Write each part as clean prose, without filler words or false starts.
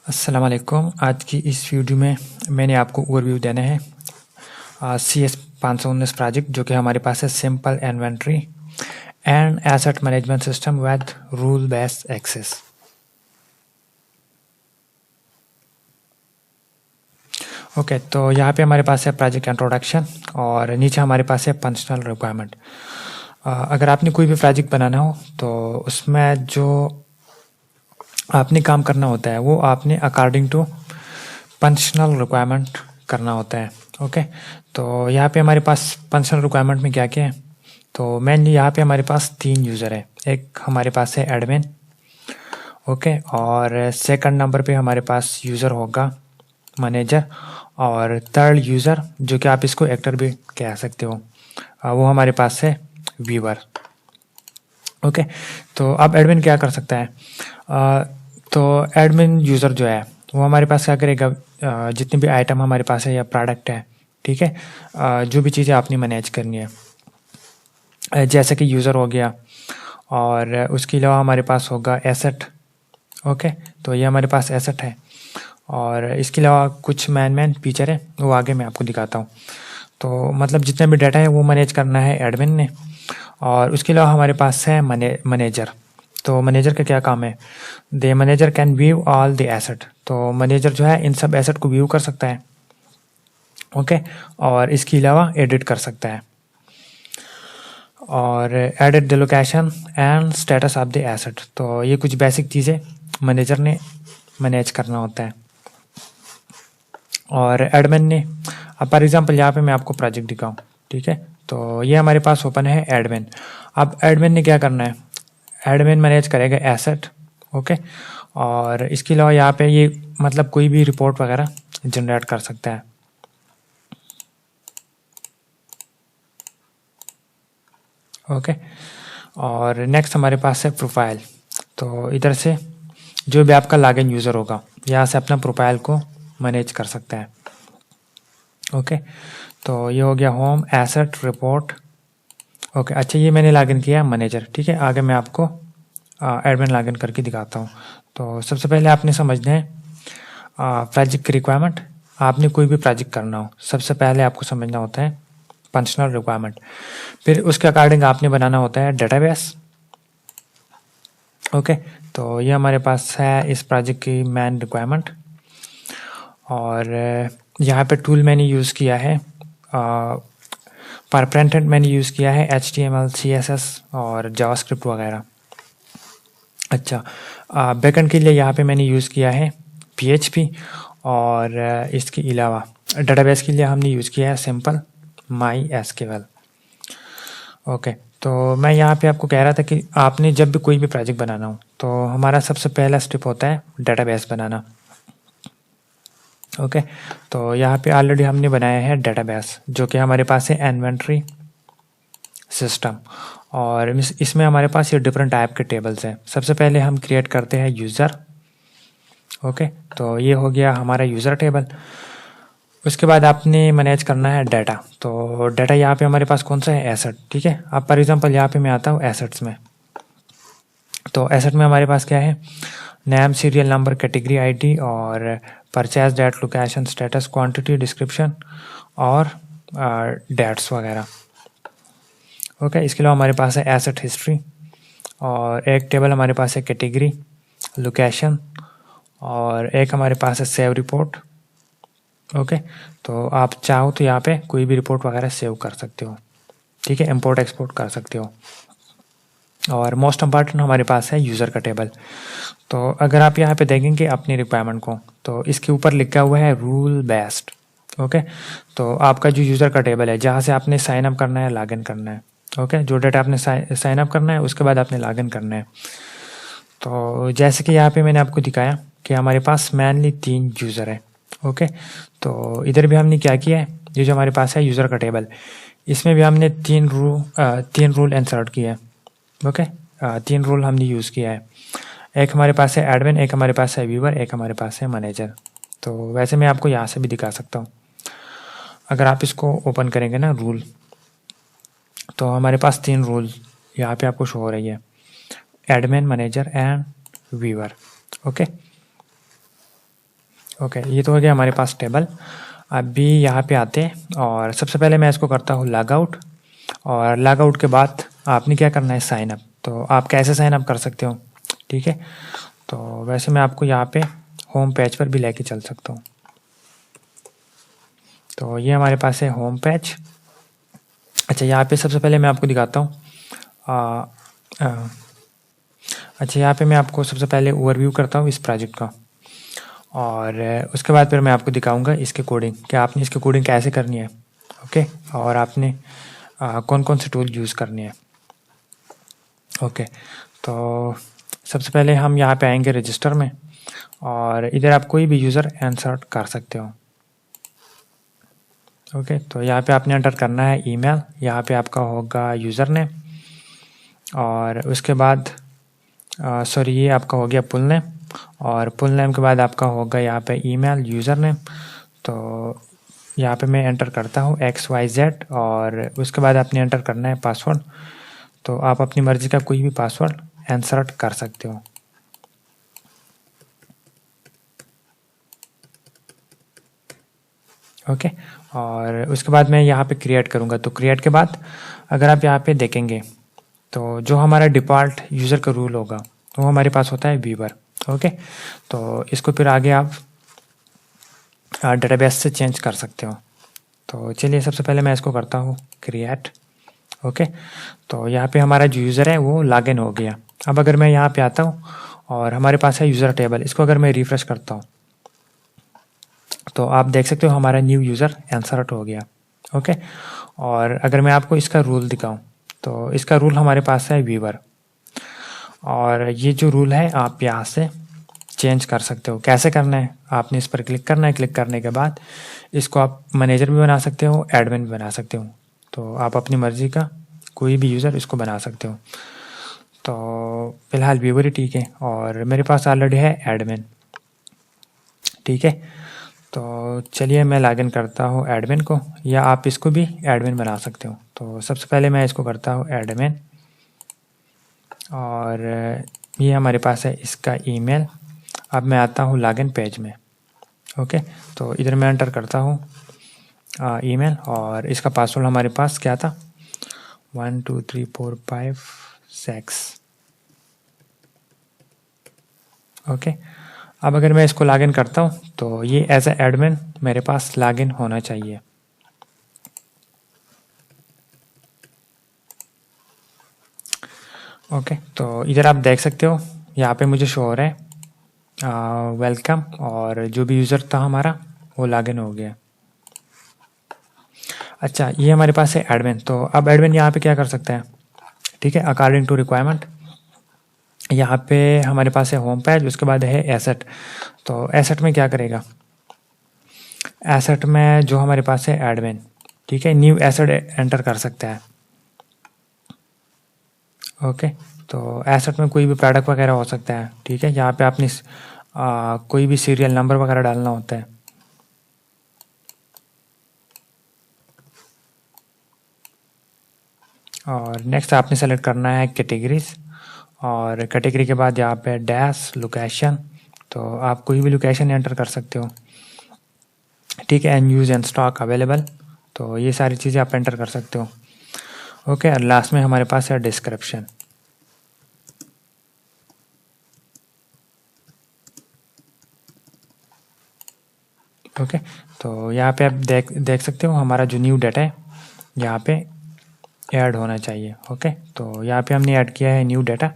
अस्सलाम वालेकुम। आज की इस वीडियो में मैंने आपको ओवरव्यू देना है CS 519 प्रोजेक्ट, जो कि हमारे पास है simple inventory and asset management system with rule based access. Okay, तो यहाँ पे हमारे पास है प्रोजेक्ट इंट्रोडक्शन और नीचे हमारे पास है फंक्शनल रिक्वायरमेंट। अगर आपने कोई भी प्रोजेक्ट बनाना हो तो उसमें जो आपने काम करना होता है वो आपने अकॉर्डिंग टू फंक्शनल रिक्वायरमेंट करना होता है। ओके, तो यहाँ पे हमारे पास फंक्शनल रिक्वायरमेंट में क्या क्या है, तो मेनली यहाँ पे हमारे पास 3 यूज़र है। एक हमारे पास है एडमिन, ओके, और सेकंड नंबर पे हमारे पास यूज़र होगा मैनेजर, और थर्ड यूज़र जो कि आप इसको एक्टर भी कह सकते हो, वो हमारे पास है व्यूअर। ओके, तो अब एडमिन क्या कर सकता है, तो एडमिन यूज़र जो है वो हमारे पास क्या करेगा, जितने भी आइटम हमारे पास है या प्रोडक्ट है, ठीक है, जो भी चीज़ें आपने मैनेज करनी है, जैसे कि यूज़र हो गया, और उसके अलावा हमारे पास होगा एसेट। ओके, तो ये हमारे पास एसेट है, और इसके अलावा कुछ मैन फीचर है वो आगे मैं आपको दिखाता हूँ। तो मतलब जितना भी डाटा है वो मैनेज करना है एडमिन ने, और उसके अलावा हमारे पास है मैनेजर। तो मैनेजर का क्या काम है, the manager can view all the asset. तो मैनेजर जो है इन सब एसेट को व्यू कर सकता है, ओके, और इसके अलावा एडिट कर सकता है, और edit the location and status of the asset. तो ये कुछ बेसिक चीज़ें मैनेजर ने मैनेज करना होता है। और एडमिन ने, अब फॉर एग्जांपल यहाँ पे मैं आपको प्रोजेक्ट दिखाऊं, ठीक है, तो ये हमारे पास ओपन है एडमिन। अब एडमिन ने क्या करना है, एडमिन मैनेज करेगा एसेट, ओके, और इसके अलावा यहाँ पे ये मतलब कोई भी रिपोर्ट वगैरह जनरेट कर सकता है। ओके, और नेक्स्ट हमारे पास है प्रोफाइल। तो इधर से जो भी आपका लॉगिन यूज़र होगा यहाँ से अपना प्रोफाइल को मैनेज कर सकता है। ओके, तो ये हो गया होम, एसेट, रिपोर्ट। ओके, अच्छा, ये मैंने लॉगिन किया मैनेजर, ठीक है। आगे मैं आपको एडमिन लॉगिन करके दिखाता हूँ। तो सबसे पहले आपने समझना है प्रोजेक्ट की रिक्वायरमेंट। आपने कोई भी प्रोजेक्ट करना हो सबसे पहले आपको समझना होता है फंक्शनल रिक्वायरमेंट, फिर उसके अकॉर्डिंग आपने बनाना होता है डेटाबेस। ओके, तो ये हमारे पास है इस प्रोजेक्ट की मेन रिक्वायरमेंट, और यहाँ पे टूल मैंने यूज़ किया है, पर फ्रंट एंड मैंने यूज़ किया है HTML, CSS और जावास्क्रिप्ट वगैरह। अच्छा, बैकएंड के लिए यहाँ पे मैंने यूज़ किया है PHP, और इसके अलावा डेटाबेस के लिए हमने यूज़ किया है सिंपल MySQL। ओके, तो मैं यहाँ पे आपको कह रहा था कि आपने जब भी कोई भी प्रोजेक्ट बनाना हो तो हमारा सबसे पहला स्टेप होता है डेटाबेस बनाना। ओके, तो यहाँ पे ऑलरेडी हमने बनाया है डेटाबेस, जो कि हमारे पास है इन्वेंट्री सिस्टम, और इसमें हमारे पास ये डिफरेंट टाइप के टेबल्स हैं। सबसे पहले हम क्रिएट करते हैं यूज़र। ओके, तो ये हो गया हमारा यूज़र टेबल। उसके बाद आपने मैनेज करना है डाटा। तो डाटा यहाँ पे हमारे पास कौन सा है, एसेट, ठीक है। अब फॉर एग्जांपल यहाँ पे मैं आता हूँ एसेट्स में। तो एसेट में हमारे पास क्या है, name, serial number, category ID, और purchase date, location, status, quantity, description, और डेट्स वगैरह। ओके, इसके अलावा हमारे पास है एसेट हिस्ट्री, और एक टेबल हमारे पास है कैटेगरी, लोकेशन, और एक हमारे पास है सेव रिपोर्ट। ओके, तो आप चाहो तो यहाँ पे कोई भी रिपोर्ट वगैरह सेव कर सकते हो, ठीक है, इंपोर्ट एक्सपोर्ट कर सकते हो। और मोस्ट इम्पॉर्टेंट हमारे पास है यूज़र का टेबल। तो अगर आप यहाँ पे देखेंगे अपनी रिक्वायरमेंट को, तो इसके ऊपर लिखा हुआ है रूल बेस्ड। ओके, तो आपका जो यूज़र का टेबल है जहाँ से आपने साइन अप करना है, लॉगिन करना है, ओके, जो डेटा आपने साइन अप करना है उसके बाद आपने लॉगिन करना है। तो जैसे कि यहाँ पे मैंने आपको दिखाया कि हमारे पास मेनली 3 यूज़र है। ओके, तो इधर भी हमने क्या किया है, ये जो हमारे पास है यूज़र का टेबल, इसमें भी हमने 3 रूल इंसर्ट किया है। ओके, 3 रूल हमने यूज़ किया है। एक हमारे पास है एडमिन, एक हमारे पास है व्यूअर, एक हमारे पास है मैनेजर। तो वैसे मैं आपको यहाँ से भी दिखा सकता हूँ। अगर आप इसको ओपन करेंगे ना रूल, तो हमारे पास 3 रूल यहाँ पे आपको शो हो रही है, admin, manager and viewer. Okay, okay, ये तो हो गया हमारे पास टेबल। अभी यहाँ पे आते हैं और सबसे पहले मैं इसको करता हूँ लॉग आउट, और लॉग आउट के बाद आपने क्या करना है, साइन अप। तो आप कैसे साइन अप कर सकते हो, ठीक है। तो वैसे मैं आपको यहाँ पे होम पेज पर भी लेके चल सकता हूँ। तो ये हमारे पास है होम पेज। अच्छा, यहाँ पे सबसे पहले मैं आपको दिखाता हूँ। अच्छा, यहाँ पे मैं आपको सबसे पहले ओवरव्यू करता हूँ इस प्रोजेक्ट का, और उसके बाद फिर मैं आपको दिखाऊंगा इसके कोडिंग, कि आपने इसकी कोडिंग कैसे करनी है। ओके, और आपने कौन कौन से टूल यूज़ करने हैं। ओके, तो सबसे पहले हम यहाँ पे आएंगे रजिस्टर में, और इधर आप कोई भी यूज़र इंसर्ट कर सकते हो। ओके, तो यहाँ पे आपने एंटर करना है ईमेल, यहाँ पे आपका होगा यूज़र नेम, और उसके बाद सॉरी, ये आपका हो गया फुल नेम, और फुल नेम के बाद आपका होगा यहाँ पे ईमेल यूज़र नेम। तो यहाँ पे मैं एंटर करता हूँ XYZ, और उसके बाद आपने एंटर करना है पासवर्ड। तो आप अपनी मर्ज़ी का कोई भी पासवर्ड इंसर्ट कर सकते हो। ओके, और उसके बाद मैं यहाँ पे क्रिएट करूँगा। तो क्रिएट के बाद अगर आप यहाँ पे देखेंगे तो जो हमारा डिफ़ॉल्ट यूज़र का रूल होगा वो हमारे पास होता है व्यूवर। ओके, तो इसको फिर आगे आप डेटाबेस से चेंज कर सकते हो। तो चलिए, सबसे पहले मैं इसको करता हूँ क्रिएट। ओके, तो यहाँ पे हमारा जो यूज़र है वो लॉगिन हो गया। अब अगर मैं यहाँ पे आता हूँ और हमारे पास है यूज़र टेबल, इसको अगर मैं रिफ्रेश करता हूँ तो आप देख सकते हो हमारा न्यू यूज़र इंसर्ट हो गया। ओके, और अगर मैं आपको इसका रूल दिखाऊं तो इसका रूल हमारे पास है व्यूवर, और ये जो रूल है आप यहाँ से चेंज कर सकते हो। कैसे करना है, आपने इस पर क्लिक करना है। क्लिक करने के बाद इसको आप मैनेजर भी बना सकते हो, एडमिन भी बना सकते हो। तो आप अपनी मर्ज़ी का कोई भी यूज़र इसको बना सकते हो। तो फिलहाल व्यूवर ही ठीक है, और मेरे पास ऑलरेडी है एडमिन, ठीक है। तो चलिए, मैं लॉगिन करता हूँ एडमिन को, या आप इसको भी एडमिन बना सकते हो। तो सबसे पहले मैं इसको करता हूँ एडमिन, और ये हमारे पास है इसका ईमेल। अब मैं आता हूँ लॉगिन पेज में। ओके, तो इधर मैं एंटर करता हूँ ईमेल, और इसका पासवर्ड हमारे पास क्या था, 1 2 3 4 5 6। ओके, अब अगर मैं इसको लॉगिन करता हूँ तो ये एज ए एडमिन मेरे पास लॉगिन होना चाहिए। ओके, तो इधर आप देख सकते हो यहाँ पे मुझे शो हो रहा है वेलकम, और जो भी यूज़र था हमारा वो लॉगिन हो गया। अच्छा, ये हमारे पास है एडमिन। तो अब एडमिन यहाँ पे क्या कर सकता है, ठीक है, अकॉर्डिंग टू रिक्वायरमेंट। यहाँ पे हमारे पास है होम पेज, उसके बाद है एसेट। तो एसेट में क्या करेगा, एसेट में जो हमारे पास है एडमिन, ठीक है, न्यू एसेट एंटर कर सकता है। ओके, तो एसेट में कोई भी प्रोडक्ट वगैरह हो सकता है, ठीक है। यहाँ पे आपने कोई भी सीरियल नंबर वगैरह डालना होता है। और नेक्स्ट आपने सेलेक्ट करना है कैटेगरीज, और कैटेगरी के बाद यहाँ पे डैश लोकेशन। तो आप कोई भी लोकेशन एंटर कर सकते हो, ठीक है। And use and stock available, तो ये सारी चीज़ें आप एंटर कर सकते हो। ओके, और लास्ट में हमारे पास है डिस्क्रिप्शन। ओके, तो यहाँ पे आप देख सकते हो हमारा जो न्यू डाटा है यहाँ पे ऐड होना चाहिए। ओके, तो यहाँ पे हमने ऐड किया है न्यू डाटा।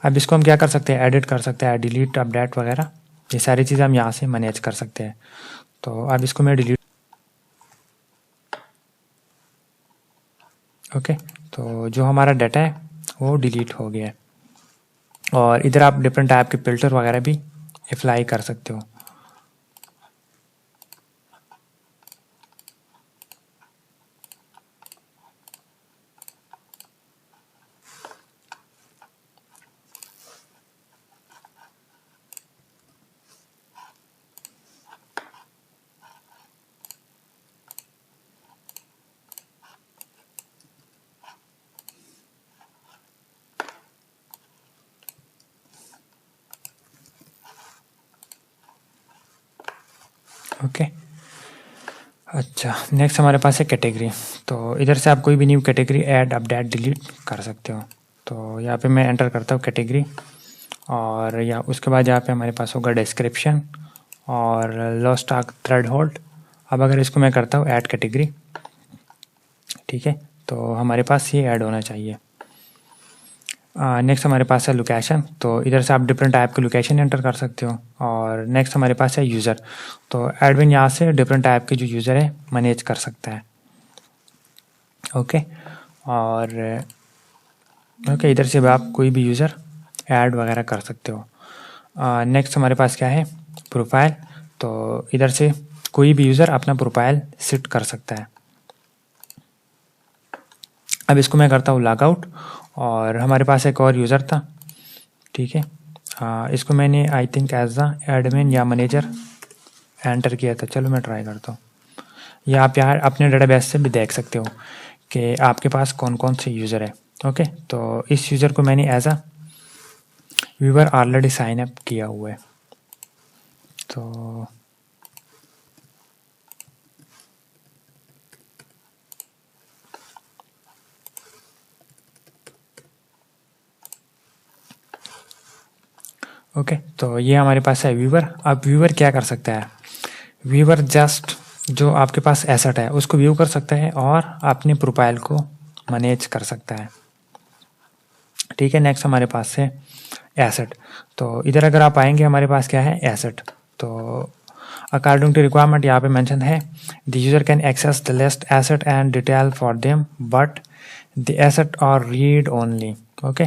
अब इसको हम क्या कर सकते हैं, एडिट कर सकते हैं, डिलीट अपडेट वगैरह, ये सारी चीज़ें हम यहाँ से मैनेज कर सकते हैं। तो अब इसको मैं डिलीट। ओके, तो जो हमारा डाटा है वो डिलीट हो गया है, और इधर आप डिफरेंट टाइप के फिल्टर वगैरह भी अप्लाई कर सकते हो। ओके। अच्छा, नेक्स्ट हमारे पास है कैटेगरी। तो इधर से आप कोई भी new category add, update, delete कर सकते हो। तो यहाँ पे मैं एंटर करता हूँ कैटेगरी, और या उसके बाद यहाँ पे हमारे पास होगा डिस्क्रिप्शन और लॉस्ट स्टॉक थ्रेड होल्ड। अब अगर इसको मैं करता हूँ ऐड कैटेगरी, ठीक है, तो हमारे पास ये ऐड होना चाहिए। नेक्स्ट हमारे पास है लोकेशन। तो इधर से आप डिफरेंट टाइप के लोकेशन एंटर कर सकते हो। और नेक्स्ट हमारे पास है यूज़र। तो एडमिन यहाँ से डिफरेंट टाइप के जो यूज़र है मैनेज कर सकता है। ओके, और ओके, इधर से भी आप कोई भी यूज़र ऐड वगैरह कर सकते हो। नेक्स्ट हमारे पास क्या है, प्रोफाइल। तो इधर से कोई भी यूज़र अपना प्रोफाइल सेट कर सकता है। अब इसको मैं करता हूँ लॉग आउट, और हमारे पास एक और यूज़र था, ठीक है। इसको मैंने I think as the admin या मैनेजर एंटर किया था। चलो मैं ट्राई करता हूँ। या आप यहाँ अपने डेटाबेस से भी देख सकते हो कि आपके पास कौन कौन से यूज़र है। ओके, तो इस यूज़र को मैंने as a viewer already sign up किया हुआ है। तो ओके, तो ये हमारे पास है व्यूअर। अब व्यूअर क्या कर सकता है, व्यूअर जस्ट जो आपके पास एसेट है उसको व्यू कर सकता है और अपने प्रोफाइल को मैनेज कर सकता है, ठीक है। नेक्स्ट हमारे पास है एसेट। तो इधर अगर आप आएंगे, हमारे पास क्या है, एसेट। तो अकॉर्डिंग टू रिक्वायरमेंट यहाँ पे मेंशन है, the user can access the list asset and detail for them, but the asset are read only. Okay,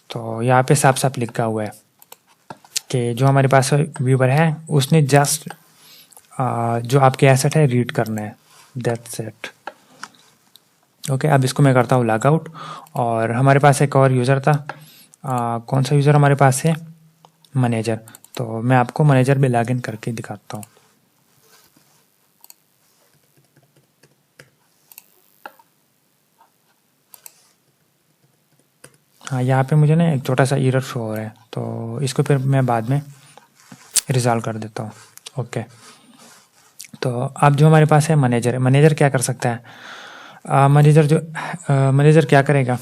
तो यहाँ पे साफ साफ लिखा हुआ है कि जो हमारे पास व्यूवर है उसने जस्ट जो आपके एसेट है रीड करना है, दैट्स इट। ओके, अब इसको मैं करता हूँ लॉग आउट, और हमारे पास एक और यूज़र था। कौन सा यूज़र हमारे पास है, मैनेजर। तो मैं आपको मैनेजर में लॉगिन करके दिखाता हूँ। हाँ, यहाँ पे मुझे ना एक छोटा सा एरर शो हो रहा है, तो इसको फिर मैं बाद में रिजॉल्व कर देता हूँ। ओके, तो अब जो हमारे पास है मैनेजर है, मैनेजर क्या कर सकता है, मैनेजर क्या करेगा,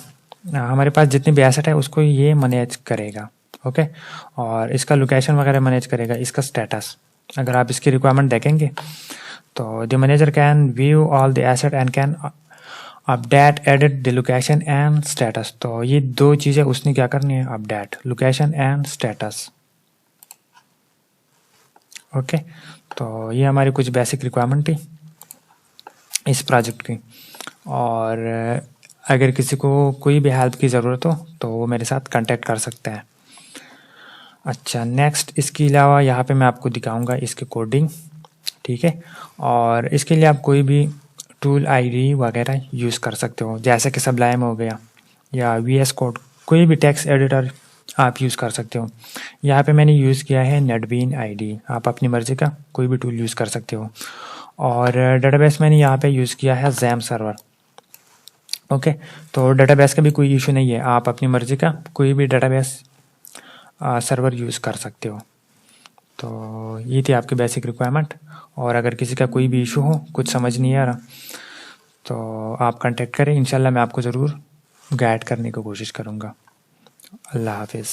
हमारे पास जितने भी एसेट है उसको ये मैनेज करेगा। ओके, और इसका लोकेशन वगैरह मैनेज करेगा, इसका स्टेटस। अगर आप इसकी रिक्वायरमेंट देखेंगे तो the manager can view all the asset and can update edit the location and status. तो ये दो चीज़ें उसने क्या करनी है, update location and status. Okay, तो ये हमारी कुछ बेसिक रिक्वायरमेंट थी इस प्रोजेक्ट की। और अगर किसी को कोई भी हेल्प की ज़रूरत हो तो वो मेरे साथ कांटेक्ट कर सकता है। अच्छा, नेक्स्ट इसके अलावा यहाँ पे मैं आपको दिखाऊंगा इसके कोडिंग, ठीक है। और इसके लिए आप कोई भी टूल आईडी वगैरह यूज़ कर सकते हो, जैसे कि सबलाइम हो गया या VS कोड, कोई भी टेक्स्ट एडिटर आप यूज़ कर सकते हो। यहाँ पे मैंने यूज़ किया है नेटबीन आईडी, आप अपनी मर्ज़ी का कोई भी टूल यूज़ कर सकते हो। और डेटाबेस मैंने यहाँ पे यूज़ किया है जैम सर्वर। ओके, तो डेटाबेस का भी कोई इशू नहीं है, आप अपनी मर्ज़ी का कोई भी डेटाबेस सर्वर यूज़ कर सकते हो। तो ये थी आपकी बेसिक रिक्वायरमेंट। और अगर किसी का कोई भी इशू हो, कुछ समझ नहीं आ रहा, तो आप कांटेक्ट करें, इंशाल्लाह मैं आपको ज़रूर गाइड करने की कोशिश करूँगा। अल्लाह हाफिज़।